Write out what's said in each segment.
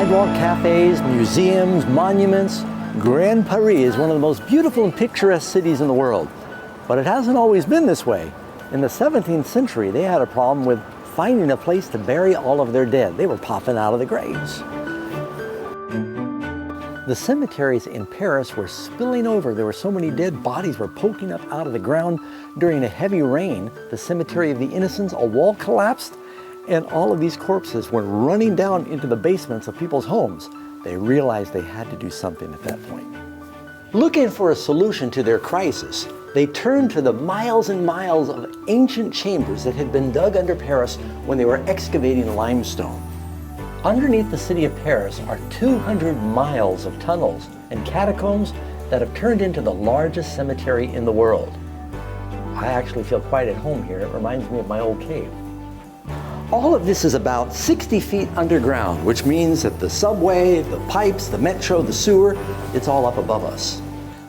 sidewalk cafes, museums, monuments. Grand Paris is one of the most beautiful and picturesque cities in the world. But it hasn't always been this way. In the 17th century, they had a problem with finding a place to bury all of their dead. They were popping out of the graves. The cemeteries in Paris were spilling over. There were so many dead bodies were poking up out of the ground. During a heavy rain, the Cemetery of the Innocents, a wall collapsed, and all of these corpses were running down into the basements of people's homes. They realized they had to do something at that point. Looking for a solution to their crisis, they turned to the miles and miles of ancient chambers that had been dug under Paris when they were excavating limestone. Underneath the city of Paris are 200 miles of tunnels and catacombs that have turned into the largest cemetery in the world. I actually feel quite at home here. It reminds me of my old cave. All of this is about 60 feet underground, which means that the subway, the pipes, the metro, the sewer, it's all up above us.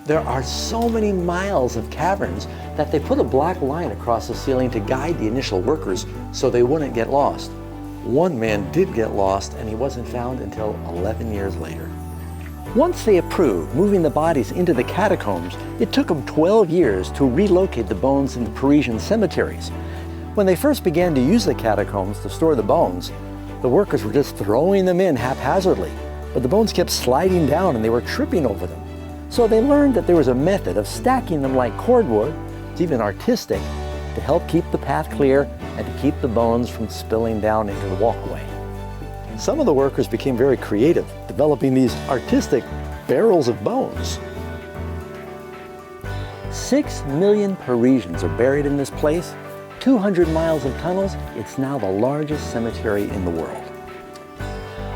There are so many miles of caverns that they put a black line across the ceiling to guide the initial workers so they wouldn't get lost. One man did get lost, and he wasn't found until 11 years later. Once they approved moving the bodies into the catacombs, it took them 12 years to relocate the bones into Parisian cemeteries. When they first began to use the catacombs to store the bones, the workers were just throwing them in haphazardly, but the bones kept sliding down and they were tripping over them. So they learned that there was a method of stacking them like cordwood, it's even artistic, to help keep the path clear and to keep the bones from spilling down into the walkway. Some of the workers became very creative, developing these artistic barrels of bones. 6 million Parisians are buried in this place, 200 miles of tunnels. It's now the largest cemetery in the world.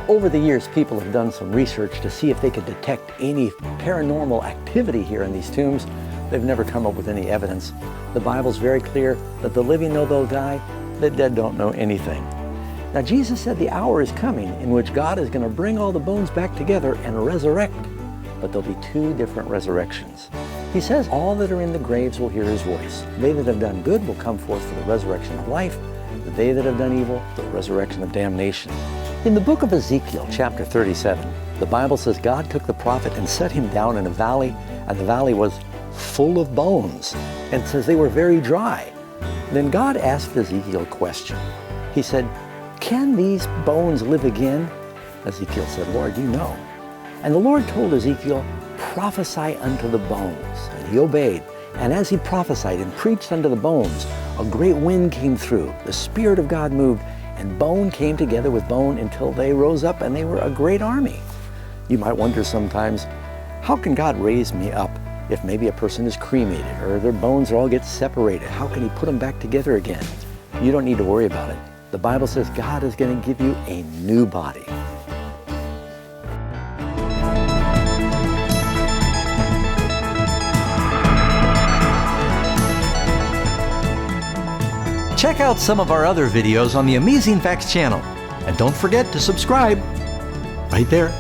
Over the years, people have done some research to see if they could detect any paranormal activity here in these tombs. They've never come up with any evidence. The Bible's very clear that the living know they'll die, the dead don't know anything. Now, Jesus said the hour is coming in which God is going to bring all the bones back together and resurrect, but there'll be 2 different resurrections. He says all that are in the graves will hear his voice. They that have done good will come forth for the resurrection of life, but they that have done evil, the resurrection of damnation. In the book of Ezekiel, chapter 37, the Bible says God took the prophet and set him down in a valley, and the valley was full of bones, and it says they were very dry. Then God asked Ezekiel a question. He said, "Can these bones live again?" Ezekiel said, "Lord, you know." And the Lord told Ezekiel, "Prophesy unto the bones." And he obeyed. And as he prophesied and preached unto the bones, a great wind came through. The Spirit of God moved, and bone came together with bone until they rose up, and they were a great army. You might wonder sometimes, how can God raise me up if maybe a person is cremated or their bones all get separated? How can he put them back together again? You don't need to worry about it. The Bible says God is going to give you a new body. Check out some of our other videos on the Amazing Facts channel. And don't forget to subscribe right there.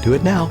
Do it now.